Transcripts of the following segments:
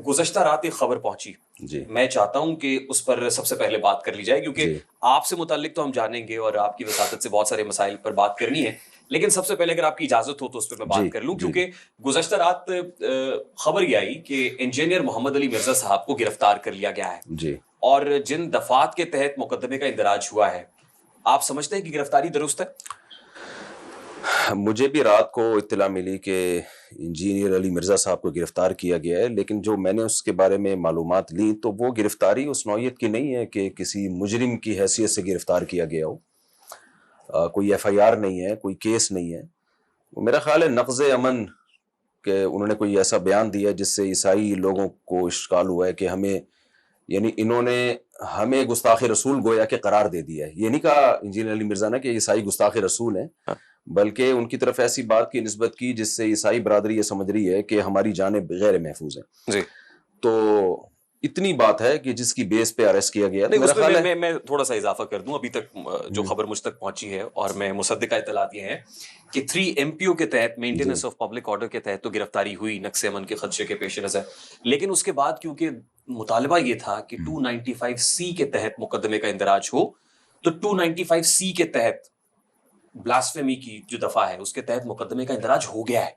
گزشتہ رات ایک خبر پہنچی جی میں چاہتا ہوں کہ اس پر سب سے پہلے بات کر لی جائے کیونکہ جی آپ سے متعلق تو ہم جانیں گے اور آپ کی وساطت سے بہت سارے مسائل پر بات کرنی ہے، لیکن سب سے پہلے اگر آپ کی اجازت ہو تو اس پہ میں جی بات کر لوں، جی کیونکہ گزشتہ رات خبر یہ آئی کہ انجینئر محمد علی مرزا صاحب کو گرفتار کر لیا گیا ہے، جی اور جن دفعات کے تحت مقدمے کا اندراج ہوا ہے، آپ سمجھتے ہیں کہ گرفتاری درست ہے؟ مجھے بھی رات کو اطلاع ملی کہ انجینئر علی مرزا صاحب کو گرفتار کیا گیا ہے، لیکن جو میں نے اس کے بارے میں معلومات لی تو وہ گرفتاری اس نوعیت کی نہیں ہے کہ کسی مجرم کی حیثیت سے گرفتار کیا گیا ہو، کوئی ایف آئی آر نہیں ہے، کوئی کیس نہیں ہے۔ میرا خیال ہے نقض امن کہ انہوں نے کوئی ایسا بیان دیا جس سے عیسائی لوگوں کو اشکال ہوا ہے کہ ہمیں، یعنی انہوں نے ہمیں گستاخ رسول گویا کہ قرار دے دیا ہے۔ یہ نہیں کہا انجینئر علی مرزا نے کہ عیسائی گستاخ رسول ہیں، بلکہ ان کی طرف ایسی بات کی نسبت کی جس سے عیسائی برادری یہ سمجھ رہی ہے کہ ہماری جانیں غیر محفوظ ہیں۔ جی تو اتنی بات ہے کہ جس کی بیس پہ اریسٹ کیا گیا۔ نہیں، میرا اس خیال ہے میں میں تھوڑا سا اضافہ کر دوں، ابھی تک جو خبر مجھ تک پہنچی ہے اور میں مصدقہ اطلاعات یہ ہیں کہ 3 MPO کے تحت مینٹیننس آف پبلک آرڈر کے تحت تو گرفتاری ہوئی نقص امن کے خدشے کے پیش نظر، لیکن اس کے بعد کیونکہ مطالبہ یہ تھا کہ 295C کے تحت مقدمے کا اندراج ہو، تو 295C کے تحت بلاسفیمی کی جو دفعہ ہے اس کے تحت مقدمے کا اندراج ہو گیا ہے۔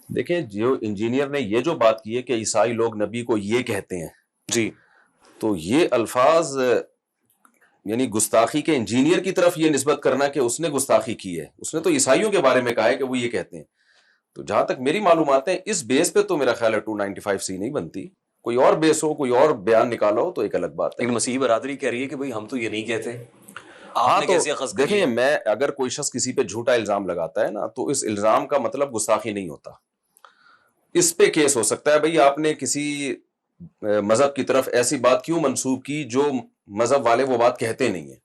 دیکھیں، جو انجینئر نے یہ جو بات کی ہے کہ عیسائی لوگ نبی کو یہ کہتے ہیں، جی تو یہ الفاظ یعنی گستاخی کے انجینئر کی طرف یہ نسبت کرنا کہ اس نے گستاخی کی ہے، اس نے تو عیسائیوں کے بارے میں کہا ہے کہ وہ یہ کہتے ہیں۔ تو جہاں تک میری معلومات ہیں اس بیس پہ تو میرا خیال ہے 295C نہیں بنتی، کوئی اور بیس ہو، کوئی اور بیان نکالا ہو تو ایک الگ بات ہے۔ لیکن مسیحی برادری کہہ رہی ہے کہ بھئی ہم تو یہ نہیں کہتے، آپ ہاں نے تو کیسے اخذ کر دیکھیں، لیا؟ میں اگر کوئی شخص کسی پہ جھوٹا الزام لگاتا ہے نا تو اس الزام کا مطلب گستاخی نہیں ہوتا، اس پہ کیس ہو سکتا ہے۔ بھئی آپ نے کسی مذہب کی طرف ایسی بات کیوں منسوب کی جو مذہب والے وہ بات کہتے نہیں ہیں۔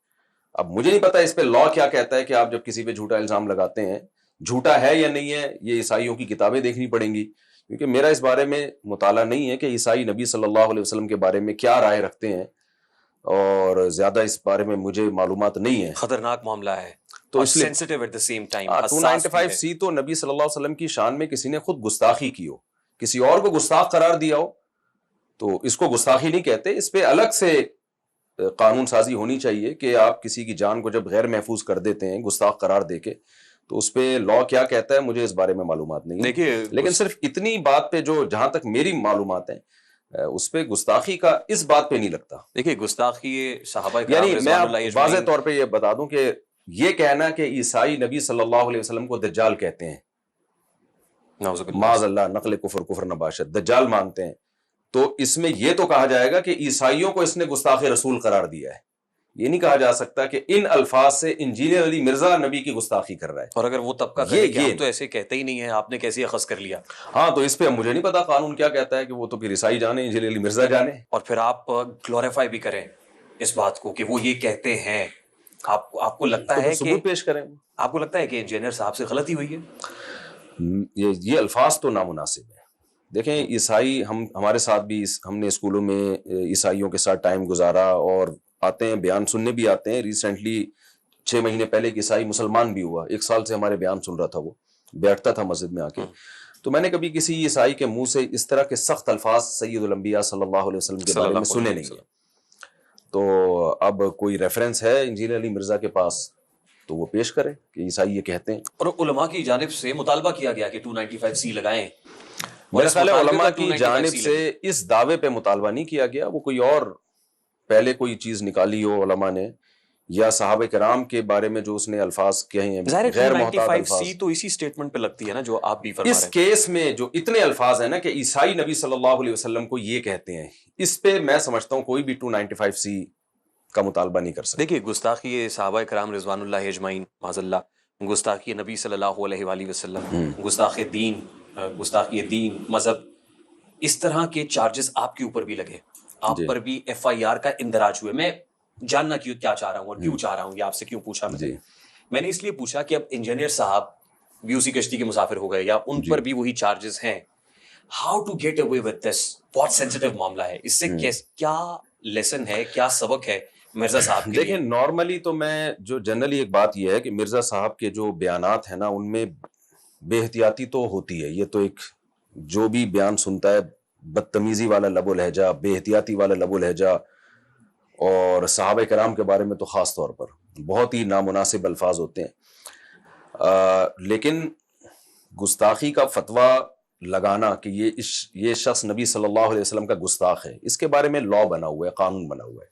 اب مجھے نہیں پتا اس پہ لا کیا کہتا ہے کہ آپ جب کسی پہ جھوٹا الزام لگاتے ہیں، جھوٹا ہے یا نہیں ہے، یہ عیسائیوں کی کتابیں دیکھنی پڑیں گی، کیونکہ میرا اس بارے میں مطالعہ نہیں ہے کہ عیسائی نبی صلی اللہ علیہ وسلم کے بارے میں کیا رائے رکھتے ہیں، اور زیادہ اس بارے میں مجھے معلومات نہیں ہے۔ خطرناک معاملہ ہے تو اور اس لیے sensitive at the same time, حساس بھی ہے۔ 295C تو نبی صلی اللہ علیہ وسلم کی شان میں کسی نے خود گستاخی کی ہو، کسی اور کو گستاخ قرار دیا ہو تو اس کو گستاخی نہیں کہتے۔ اس پہ الگ سے قانون سازی ہونی چاہیے کہ آپ کسی کی جان کو جب غیر محفوظ کر دیتے ہیں گستاخ قرار دے کے، تو اس پہ لا کیا کہتا ہے مجھے اس بارے میں معلومات نہیں ہے۔ دیکھیے لیکن صرف اتنی بات پہ جو جہاں تک میری معلومات ہیں اس پہ گستاخی کا اس بات پہ نہیں لگتا۔ دیکھیے گستاخی صحابہ کرام یعنی میں رضوان آپ اللہ واضح اجمعین، طور پہ یہ بتا دوں کہ یہ کہنا کہ عیسائی نبی صلی اللہ علیہ وسلم کو دجال کہتے ہیں، نعوذ باللہ، معاذ اللہ، نقل کفر نباشت، دجال مانتے ہیں، تو اس میں یہ تو کہا جائے گا کہ عیسائیوں کو اس نے گستاخ رسول قرار دیا ہے۔ یہ نہیں کہا جا سکتا کہ ان الفاظ سے انجینئر علی مرزا نبی کی گستاخی کر رہا ہے۔ اور اگر وہ طبقہ کہے کہ ہم تو ایسے کہتے ہی نہیں ہیں، آپ نے کیسے اخذ کر لیا؟ ہاں تو اس پہ مجھے نہیں پتا قانون کیا کہتا ہے، کہ وہ تو پھر عیسائی جانے، انجینئر علی مرزا جانے۔ اور پھر آپ گلوریفائی بھی کریں اس بات کو کہ وہ یہ کہتے ہیں، آپ کو لگتا ہے کہ ثبوت پیش کریں۔ آپ کو لگتا ہے کہ انجینئر صاحب سے غلطی ہوئی ہے؟ یہ الفاظ تو نامناسب ہے۔ دیکھیں، عیسائی ہمارے ساتھ بھی ہم نے اسکولوں میں عیسائیوں کے ساتھ ٹائم گزارا اور آتے ہیں، بیان سننے بھی آتے ہیں۔ ریسنٹلی 6 مہینے پہلے ایک عیسائی مسلمان بھی ہوا، 1 سال سے ہمارے بیان سن رہا تھا، وہ بیٹھتا تھا مسجد میں آ کے۔ تو میں نے کبھی کسی عیسائی کے منہ سے اس طرح کے سخت الفاظ سید الانبیاء صلی اللہ علیہ وسلم کے بارے میں سنے نہیں ہیں۔ تو اب کوئی ریفرنس ہے انجینئر علی مرزا کے پاس تو وہ پیش کرے کہ عیسائی یہ کہتے ہیں۔ اور علماء کی جانب سے مطالبہ کیا گیا کہ 295C لگائیں۔ میرا خیال ہے علماء کی جانب سے اس دعوے پہ مطالبہ نہیں کیا گیا، وہ کوئی اور پہلے کوئی چیز نکالی ہو علماء نے، یا صحابہ کرام کے بارے میں جو اس نے الفاظ کہے ہیں غیر محتاط الفاظ۔ 295C تو اسی سٹیٹمنٹ پہ لگتی ہے نا جو آپ بھی فرما رہے ہیں۔ اس کیس میں جو اتنے الفاظ ہیں نا کہ عیسائی نبی صلی اللہ علیہ وسلم کو یہ کہتے ہیں، اس پہ میں سمجھتا ہوں کوئی بھی 295C کا مطالبہ نہیں کر سکتا۔ دیکھیے، گستاخی صحابہ کرام رضوان اللہ اجمعین، معاذ اللہ، گستاخی نبی صلی اللہ علیہ وآلہ وسلم، گستاخی دین، مذہب، اس طرح کے چارجز آپ کے اوپر بھی لگے، آپ پر بھی FIR کا اندراج ہوئے۔ میں جاننا کیا چاہ رہا ہوں اور کیوں چاہ رہا ہوں، یہ آپ سے کیوں پوچھا میں نے اس لیے پوچھا کہ اب انجینئر صاحب بھی اسی کشتی کے مسافر ہو گئے یا ان پر بھی وہی چارجز ہیں۔ How to get away with this, بہت سینسٹیو معاملہ ہے، اس سے کیا لیسن ہے، کیا سبق ہے مرزا صاحب کے؟ دیکھیں، نارملی تو میں جو جنرلی ایک بات یہ ہے کہ مرزا صاحب کے جو بیانات ہیں نا ان میں بے احتیاطی تو ہوتی ہے، یہ تو ایک جو بھی بیان سنتا ہے بدتمیزی والا لب و لہجہ، بے احتیاطی والا لب و لہجہ، اور صحابہ کرام کے بارے میں تو خاص طور پر بہت ہی نامناسب الفاظ ہوتے ہیں۔ لیکن گستاخی کا فتویٰ لگانا کہ یہ شخص نبی صلی اللہ علیہ وسلم کا گستاخ ہے، اس کے بارے میں لا بنا ہوا ہے، قانون بنا ہوا ہے،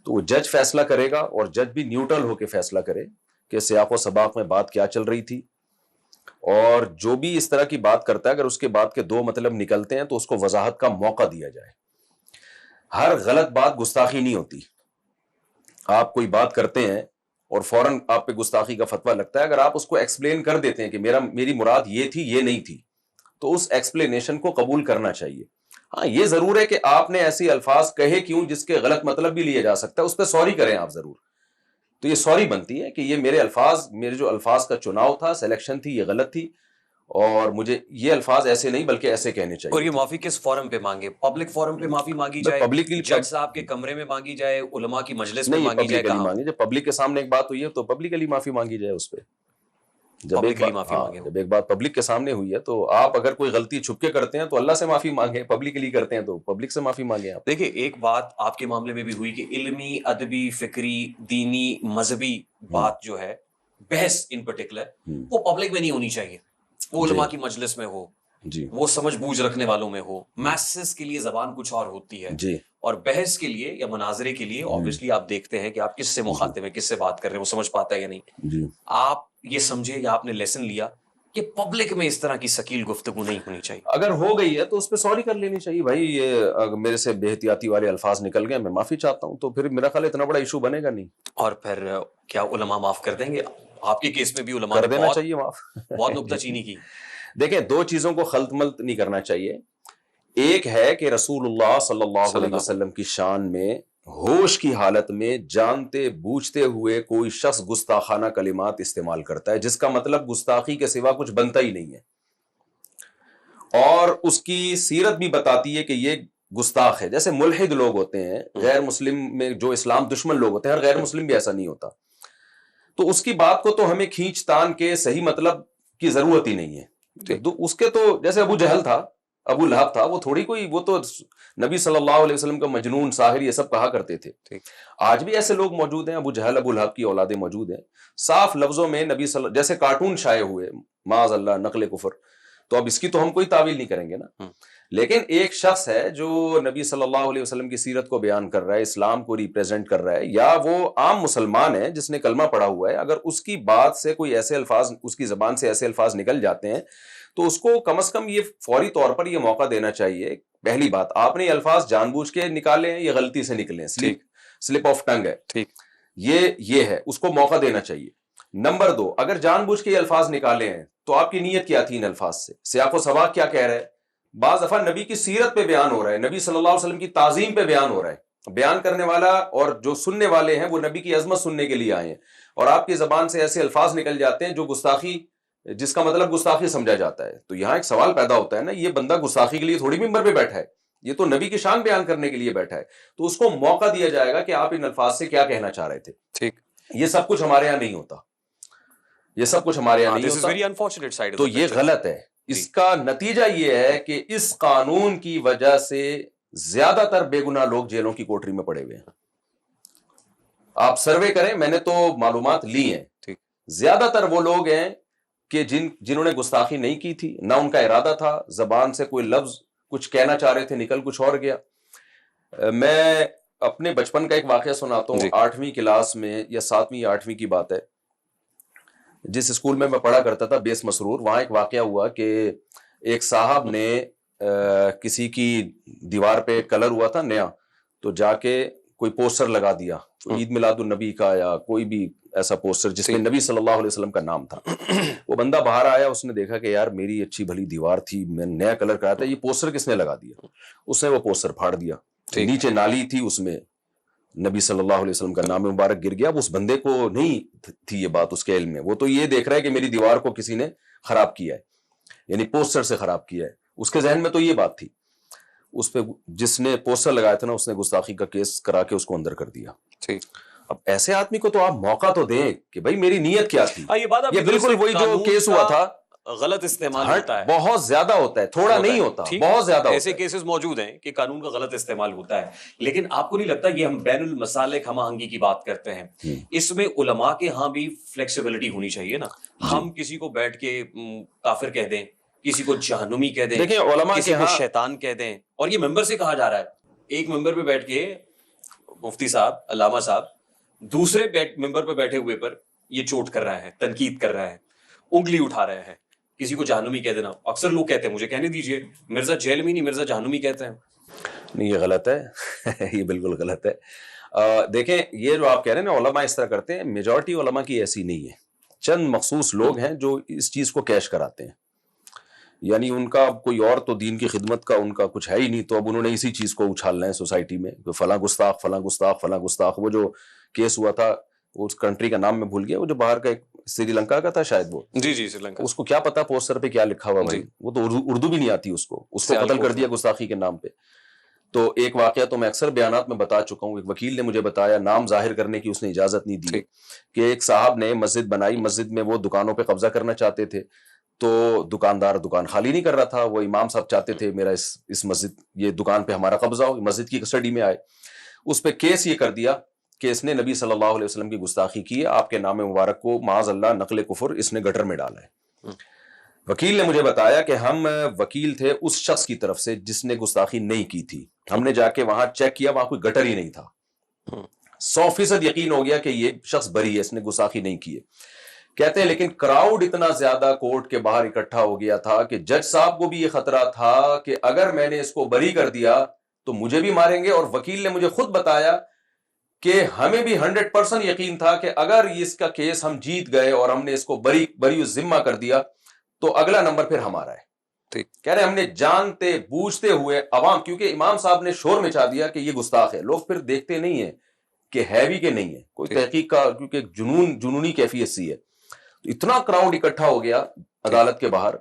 تو وہ جج فیصلہ کرے گا، اور جج بھی نیوٹرل ہو کے فیصلہ کرے کہ سیاق و سباق میں بات کیا چل رہی تھی، اور جو بھی اس طرح کی بات کرتا ہے اگر اس کے بات کے دو مطلب نکلتے ہیں تو اس کو وضاحت کا موقع دیا جائے۔ ہر غلط بات گستاخی نہیں ہوتی۔ آپ کوئی بات کرتے ہیں اور فوراً آپ پہ گستاخی کا فتویٰ لگتا ہے، اگر آپ اس کو ایکسپلین کر دیتے ہیں کہ میری مراد یہ تھی، یہ نہیں تھی، تو اس ایکسپلینیشن کو قبول کرنا چاہیے۔ ہاں یہ ضرور ہے کہ آپ نے ایسی الفاظ کہے کیوں جس کے غلط مطلب بھی لیا جا سکتا ہے، اس پہ سوری کریں آپ ضرور، تو یہ سوری بنتی ہے کہ یہ میرے جو الفاظ کا چناؤ تھا، سلیکشن تھی، یہ غلط تھی، اور مجھے یہ الفاظ ایسے نہیں بلکہ ایسے کہنے چاہیے۔ اور یہ معافی کس فورم پہ مانگے؟ پبلک فورم پہ معافی مانگی جائے، پبلکلی جج صاحب کے کمرے میں مانگی جائے، علماء کی مجلس میں نہیں، مانگی جائے، پبلکلی کہاں؟ مانگی جائے، پبلک کے سامنے ایک بات ہوئی ہے تو پبلکلی معافی مانگی جائے اس پہ۔ جب ایک بات پبلک کے سامنے ہوئی ہے تو آپ اگر کوئی غلطی چھپ کے کرتے ہیں تو اللہ سے معافی مانگیں، پبلکلی کرتے ہیں تو پبلک سے معافی مانگیں آپ۔ دیکھیں ایک بات آپ کے معاملے میں بھی ہوئی کہ علمی، ادبی، فکری، دینی، مذہبی بات جو ہے، بحث ان پرٹیکولر، وہ پبلک میں نہیں ہونی چاہیے، وہ علماء کی مجلس میں ہو، جی، وہ سمجھ بوجھ رکھنے والوں میں ہو۔ میسز کے لیے زبان کچھ اور ہوتی ہے، جی، اور بحث کے لیے یا مناظرے کے لیے obviously آپ دیکھتے ہیں کہ آپ کس سے مخاطب ہیں، کس سے بات کر رہے ہیں، وہ سمجھ پاتا ہے یا نہیں۔ جی، آپ یہ سمجھے یا آپ نے لیسن لیا کہ پبلک میں اس طرح کی ثقیل گفتگو نہیں ہونی چاہیے۔ اگر ہو گئی ہے تو اس پہ سوری کر لینی چاہیے، بھائی یہ میرے سے بے احتیاطی والے الفاظ نکل گئے، میں معافی چاہتا ہوں، تو پھر میرا خیال اتنا بڑا ایشو بنے گا نہیں۔ اور پھر کیا علماء معاف کر دیں گے؟ آپ کے کیس میں بھی علماء کر نے دینا چاہیے معاف۔ بہت نکتہ چینی کی۔ دیکھیں دو چیزوں کو خلط ملط نہیں کرنا چاہیے، ایک ہے کہ رسول اللہ صلی اللہ علیہ وسلم کی شان میں ہوش کی حالت میں جانتے بوجھتے ہوئے کوئی شخص گستاخانہ کلمات استعمال کرتا ہے جس کا مطلب گستاخی کے سوا کچھ بنتا ہی نہیں ہے، اور اس کی سیرت بھی بتاتی ہے کہ یہ گستاخ ہے۔ جیسے ملحد لوگ ہوتے ہیں، غیر مسلم میں جو اسلام دشمن لوگ ہوتے ہیں، ہر غیر مسلم بھی ایسا نہیں ہوتا، تو اس کی بات کو تو ہمیں کھینچ تان کے صحیح مطلب کی ضرورت ہی نہیں ہے۔ اس کے تو جیسے ابو جہل تھا، ابو لہب تھا، وہ تھوڑی کوئی، وہ تو نبی صلی اللہ علیہ وسلم کا مجنون، ساحر، یہ سب کہا کرتے تھے۔ آج بھی ایسے لوگ موجود ہیں، ابو جہل، ابو لہب کی اولادیں موجود ہیں، صاف لفظوں میں جیسے کارٹون شائع ہوئے، معاذ اللہ، نقل کفر، تو اب اس کی تو ہم کوئی تعویل نہیں کریں گے نا۔ لیکن ایک شخص ہے جو نبی صلی اللہ علیہ وسلم کی سیرت کو بیان کر رہا ہے، اسلام کو ریپریزنٹ کر رہا ہے، یا وہ عام مسلمان ہے جس نے کلمہ پڑھا ہوا ہے، اگر اس کی بات سے کوئی ایسے الفاظ، اس کی زبان سے ایسے الفاظ نکل جاتے ہیں تو اس کو کم از کم یہ فوری طور پر یہ موقع دینا چاہیے۔ پہلی بات، آپ نے یہ الفاظ جان بوجھ کے نکالے ہیں یا غلطی سے نکلے ہیں، سلپ آف ٹنگ ہے، یہ ہے، اس کو موقع دینا چاہیے۔ نمبر دو، اگر جان بوجھ کے یہ الفاظ نکالے ہیں تو آپ کی نیت کیا تھی ان الفاظ سے؟ سیاق و سباق کیا کہہ رہا ہے؟ بعض دفعہ نبی کی سیرت پہ بیان ہو رہا ہے، نبی صلی اللہ علیہ وسلم کی تعظیم پہ بیان ہو رہا ہے، بیان کرنے والا اور جو سننے والے ہیں وہ نبی کی عظمت سننے کے لیے آئے ہیں، اور آپ کی زبان سے ایسے الفاظ نکل جاتے ہیں جو گستاخی، جس کا مطلب گستاخی سمجھا جاتا ہے، تو یہاں ایک سوال پیدا ہوتا ہے نا، یہ بندہ گستاخی کے لیے تھوڑی ممبر پہ بیٹھا ہے، یہ تو نبی کی شان بیان کرنے کے لیے بیٹھا ہے، تو اس کو موقع دیا جائے گا کہ آپ ان الفاظ سے کیا کہنا چاہ رہے تھے۔ یہ سب کچھ ہمارے یہاں نہیں ہوتا، یہ سب کچھ ہمارے یہاں نہیں ہوتا، تو یہ غلط ہے۔ اس کا نتیجہ یہ ہے کہ اس قانون کی وجہ سے زیادہ تر بے گناہ لوگ جیلوں کی کوٹری میں پڑے ہوئے ہیں۔ آپ سروے کریں، میں نے تو معلومات لی ہیں، زیادہ تر وہ لوگ ہیں کہ جنہوں نے گستاخی نہیں کی تھی، نہ ان کا ارادہ تھا، زبان سے کوئی لفظ کچھ کہنا چاہ رہے تھے، نکل کچھ اور گیا۔ میں اپنے بچپن کا ایک واقعہ سناتا ہوں، 8ویں کلاس میں یا 7ویں یا 8ویں کی بات ہے، جس اسکول میں پڑھا کرتا تھا، بیس مسرور، وہاں ایک واقعہ ہوا کہ ایک صاحب نے کسی کی دیوار پہ کلر ہوا تھا نیا، تو جا کے کوئی پوسٹر لگا دیا، عید میلاد النبی کا یا کوئی بھی ایسا پوسٹر جس میں نبی صلی اللہ علیہ وسلم کا نام تھا۔ وہ بندہ باہر آیا، اس نے دیکھا کہ یار میری اچھی بھلی دیوار تھی، میں نیا کلر کرایا تھا، یہ پوسٹر کس نے لگا دیا؟ اس نے وہ پوسٹر پھاڑ دیا، نیچے نالی تھی، اس میں نبی صلی اللہ علیہ وسلم کا نام مبارک گر گیا۔ اس بندے کو نہیں تھی یہ بات اس کے علم میں، وہ تو یہ دیکھ رہا ہے کہ میری دیوار کو کسی نے خراب کیا ہے، یعنی پوسٹر سے خراب کیا ہے، اس کے ذہن میں تو یہ بات تھی۔ اس پہ جس نے پوسٹر لگایا تھا نا، اس نے گستاخی کا کیس کرا کے اس کو اندر کر دیا۔ اب ایسے آدمی کو تو آپ موقع تو دیں کہ بھائی میری نیت کیا تھی۔ یہ بالکل وہی جو کیس ہوا تھا، غلط استعمال ہوتا ہے, بہت زیادہ ہوتا ہے, تھوڑا نہیں ہوتا, بہت زیادہ. ایسے کیسز موجود ہیں کہ قانون کا غلط استعمال ہوتا ہے. لیکن آپ کو نہیں لگتا یہ ہم بین المسالک ہم آہنگی کی بات کرتے ہیں, اس میں علماء کے ہاں بھی فلیکسیبلٹی ہونی چاہیے نا. ہم کسی کو بیٹھ کے کافر کہہ دیں, کسی کو جہنمی کہہ دیں, دیکھیں علماء کسی کو شیطان کہہ دیں, اور یہ ممبر سے کہا جا رہا ہے. ایک ممبر پہ بیٹھ کے مفتی صاحب, علامہ صاحب, دوسرے ممبر پہ بیٹھے ہوئے پر یہ چوٹ کر رہا ہے, تنقید کر رہا ہے, انگلی اٹھا رہے ہیں, کسی کو جہنمی کہہ دینا. اکثر لوگ کہتے ہیں, مجھے کہنے دیجئے, مرزا جیل میں نہیں, مرزا جہنمی کہتے ہیں. نہیں, یہ غلط ہے, یہ بالکل غلط ہے. دیکھیں یہ جو آپ کہہ رہے ہیں نا علماء اس طرح کرتے ہیں, میجورٹی علماء کی ایسی نہیں ہے. چند مخصوص لوگ ہیں جو اس چیز کو کیش کراتے ہیں, یعنی ان کا کوئی اور تو دین کی خدمت کا ان کا کچھ ہے ہی نہیں, تو اب انہوں نے اسی چیز کو اچھالنا ہے سوسائٹی میں, فلاں گستاخ فلاں گستاخ فلاں گستاخ. وہ جو کیس ہوا تھا اس کنٹری کا نام میں بھول گیا, وہ جو باہر کا ایک سری لنکا کا تھا شاید, وہ جی سری لنکا, اس کو کیا پتا پوسٹر پہ کیا لکھا ہوا بھائی, وہ تو اردو بھی نہیں آتی اس کو قتل کر دیا گستاخی کے نام پہ. تو ایک واقعہ تو میں اکثر بیانات میں بتا چکا ہوں, ایک وکیل نے مجھے بتایا, نام ظاہر کرنے کی اس نے اجازت نہیں دی, کہ ایک صاحب نے مسجد بنائی, مسجد میں وہ دکانوں پہ قبضہ کرنا چاہتے تھے, تو دکاندار دکان خالی نہیں کر رہا تھا, وہ امام صاحب چاہتے تھے میرا اس مسجد یہ دکان پہ ہمارا قبضہ ہو, مسجد کی کسٹڈی میں آئے. اس پہ کیس یہ کر دیا کہ اس نے نبی صلی اللہ علیہ وسلم کی گستاخی کی ہے, آپ کے نام مبارک کو معاذ اللہ نقل کفر اس نے گٹر میں ڈالا ہے. وکیل نے مجھے بتایا کہ ہم وکیل تھے اس شخص کی طرف سے جس نے گستاخی نہیں کی تھی, ہم نے جا کے وہاں چیک کیا, وہاں کوئی گٹر ہی نہیں تھا. 100% یقین ہو گیا کہ یہ شخص بری ہے, اس نے گستاخی نہیں کی ہے. کہتے ہیں لیکن کراؤڈ اتنا زیادہ کورٹ کے باہر اکٹھا ہو گیا تھا کہ جج صاحب کو بھی یہ خطرہ تھا کہ اگر میں نے اس کو بری کر دیا تو مجھے بھی ماریں گے, اور وکیل نے مجھے خود بتایا کہ ہمیں بھی 100% یقین تھا کہ اگر اس کا کیس ہم جیت گئے اور ہم نے اس کو بری ذمہ کر دیا تو اگلا نمبر پھر ہمارا ہے. کہہ رہے ہم نے جانتے بوجھتے ہوئے عوام, کیونکہ امام صاحب نے شور مچا دیا کہ یہ گستاخ ہے, لوگ پھر دیکھتے نہیں ہیں کہ ہے بھی کہ نہیں ہے, کوئی تحقیق کا, کیونکہ جنونی کیفیت سی ہے. اتنا کراؤڈ اکٹھا ہو گیا عدالت کے باہر,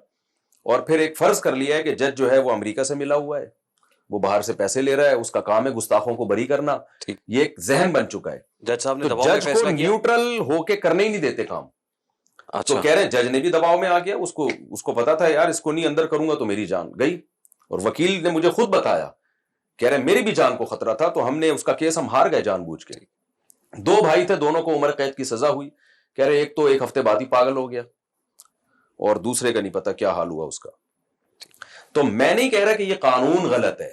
اور پھر ایک فرض کر لیا ہے کہ جج جو ہے وہ امریکہ سے ملا ہوا ہے, وہ باہر سے پیسے لے رہا ہے, اس کا کام ہے گستاخوں کو بری کرنا. یہ ایک ذہن بن چکا ہے. جج صاحب نے جج کو نیوٹرل ہو کے کرنے ہی نہیں دیتے کام. تو کہہ رہے ہیں جج نے بھی دباؤ میں آ گیا, اس کو پتا تھا یار اس کو نہیں اندر کروں گا تو میری جان گئی. اور وکیل نے مجھے خود بتایا, کہہ رہے میری بھی جان کو خطرہ تھا, تو ہم نے اس کا کیس ہم ہار گئے جان بوجھ کے. 2 بھائی تھے, دونوں کو عمر قید کی سزا ہوئی. کہہ رہے ایک تو 1 ہفتے بعد ہی پاگل ہو گیا, اور دوسرے کا نہیں پتا کیا حال ہوا اس کا. تو میں نہیں کہہ رہا کہ یہ قانون غلط ہے,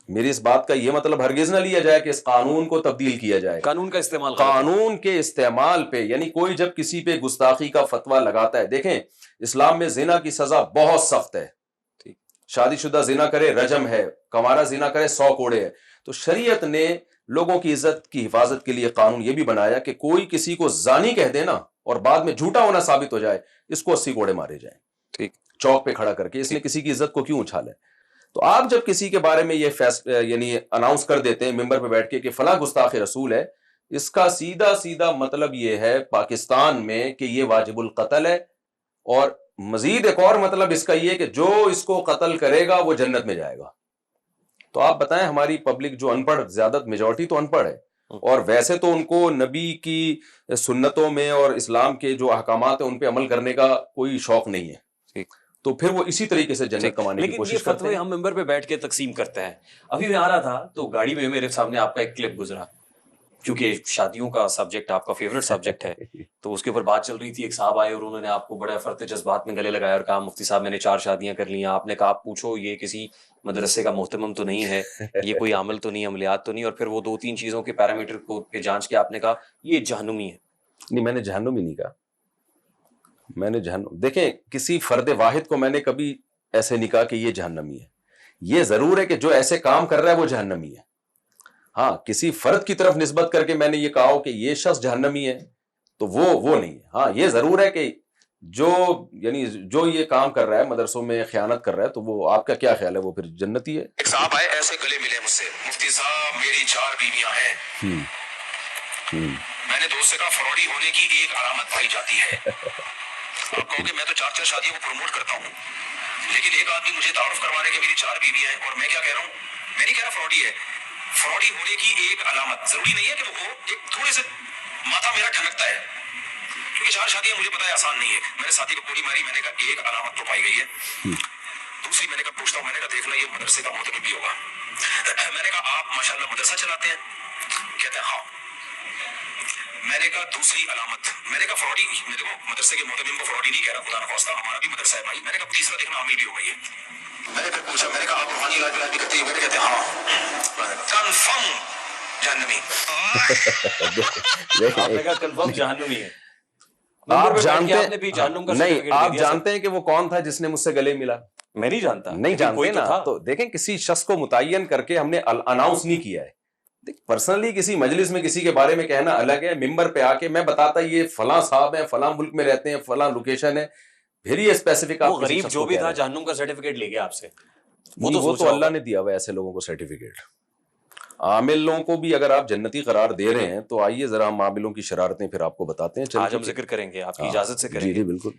میری اس بات کا یہ مطلب ہرگز نہ لیا جائے کہ اس قانون کو تبدیل کیا جائے. قانون کا استعمال, قانون کے استعمال پہ, یعنی کوئی جب کسی پہ گستاخی کا فتویٰ لگاتا ہے, دیکھیں اسلام میں زنا کی سزا بہت سخت ہے, شادی شدہ زنا کرے رجم ہے, کنوارا زنا کرے 100 کوڑے ہے. تو شریعت نے لوگوں کی عزت کی حفاظت کے لیے قانون یہ بھی بنایا کہ کوئی کسی کو زانی کہہ دینا اور بعد میں جھوٹا ہونا ثابت ہو جائے, اس کو 80 کوڑے مارے جائیں, ٹھیک, چوک پہ کھڑا کر کے. اس نے کسی کی عزت کو کیوں اچھالا ہے؟ تو آپ جب کسی کے بارے میں یہ یعنی اناؤنس کر دیتے ہیں ممبر پہ بیٹھ کے کہ فلاں گستاخ رسول ہے, اس کا سیدھا مطلب یہ ہے پاکستان میں کہ یہ واجب القتل ہے, اور مزید ایک اور مطلب اس کا یہ کہ جو اس کو قتل کرے گا وہ جنت میں جائے گا. تو آپ بتائیں ہماری پبلک جو ان پڑھ, زیادہ میجورٹی تو ان پڑھ ہے, اور ویسے تو ان کو نبی کی سنتوں میں اور اسلام کے جو احکامات ہیں ان پہ عمل کرنے کا کوئی شوق نہیں ہے, تو پھر وہ اسی طریقے سے جنت کمانے کی کوشش کرتے ہیں. ہم ممبر پہ بیٹھ کے تقسیم کرتے ہیں. ابھی میں آ رہا تھا تو گاڑی میں میرے سامنے آپ کا ایک کلپ گزرا, کیونکہ شادیوں کا سبجیکٹ آپ کا فیوریٹ سبجیکٹ ہے, تو اس کے اوپر بات چل رہی تھی. ایک صاحب آئے اور انہوں نے آپ کو بڑے فرط جذبات میں گلے لگایا اور کہا مفتی صاحب میں نے 4 شادیاں کر لی ہیں. آپ نے کہا آپ پوچھو یہ کسی مدرسے کا محتمم تو نہیں ہے, یہ کوئی عمل تو نہیں, عملیات تو نہیں, اور پھر وہ 2-3 چیزوں کے پیرامیٹر کو جانچ کے آپ نے کہا یہ جہنمی ہے. نہیں, میں نے جہنمی نہیں کہا, میں نے دیکھیں کسی فرد واحد کو میں نے کبھی ایسے نہیں کہا کہ یہ جہنمی ہے. یہ ضرور ہے کہ جو ایسے کام کر رہا ہے وہ جہنمی ہے. ہاں, کسی فرد کی طرف نسبت کر کے میں نے یہ کہا ہو کہ یہ شخص جہنمی ہے تو وہ نہیں ہے. ہاں, یہ ضرور ہے کہ جو یہ کام کر رہا ہے مدرسوں میں خیانت کر رہا ہے, تو وہ آپ کا کیا خیال ہے وہ پھر جنتی ہے. ایک صاحب آئے ایسے گلے ملے مجھ سے, مفتی صاحب میری 4 بیویاں ہیں. میں نے دوست سے کہا فراڈی ہونے کی ایک علامت پائی جاتی ہے. آپ کہو کہ میں تو 4 شادیوں کو پروموٹ کرتا ہوں, لیکن ایک آدمی مجھے تعارف کروا رہے کہ میری 4 بیویاں ہیں, اور میں کیا کہہ رہا ہوں, میں نہیں کہہ رہا فراڈی ہے. فراڈی ہونے کی ایک علامت ضروری نہیں ہے کہ وہ ہو, ایک تھوڑے سے ماتھا میرا ٹھنکتا ہے, کیونکہ 4 شادیاں مجھے پتا ہے آسان نہیں ہے. میں نے ساتھی کو گولی ماری, میں نے کہا ایک علامت تو پائی گئی ہے. دوسری میں نے کہا پوچھتا ہوں, میں نے کہا دیکھنا یہ مدرسے کا محترم بھی ہوگا. میں نے کہا آپ ماشاءاللہ مدرسہ چلاتے ہیں؟ کہتے ہیں ہاں. میں نے کہا دوسری علامت, میں نے کہا فراڈی, میرے کو مدرسے کے محترم کو فراڈی نہیں کہہ رہا, خدا نخواستہ ہمارا بھی مدرسہ ہے بھائی. میں نے کہا تیسرا دیکھنا ہمیں بھی ہو گئی ہے. میں نے پھر پوچھا, میں نے کہا آپ روحانی علاج بھی کرتے ہیں؟ میں نے کہتے ہیں ہاں. کنفرم جہنمی. آپ نے کہا کنفرم جہنمی ہے. آپ جانتے آپ نے بھی جہنم کا نہیں, certificate آپ دے دیا جانتے ہیں کہ وہ کون تھا جس نے مجھ سے گلے ملا؟ میں نہیں جانتا. نہیں لیکن کوئی جانتے تو نا. تھا. تو دیکھیں کسی شخص کو متعین کر کے ہم نے اناؤنس نہیں کیا ہے. پرسنلی کسی مجلس میں کسی کے بارے میں کہنا الگ ہے, ممبر پہ آ کے میں بتاتا یہ فلاں صاحب ہیں, فلاں ملک میں رہتے ہیں, فلاں لوکیشن ہے, پھر یہ اسپیسیفک. وہ غریب جو بھی تھا جہنم کا سرٹیفکیٹ لے گیا آپ سے, وہ تو اللہ نے دیا ہوا ایسے لوگوں کو سرٹیفکیٹ. عامل لوگوں کو بھی اگر آپ جنتی قرار دے رہے ہیں تو آئیے ذرا ہم عاملوں کی شرارتیں پھر آپ کو بتاتے ہیں. آج ہم ذکر کریں گے, آپ کی اجازت سے کریں جی گے. بالکل.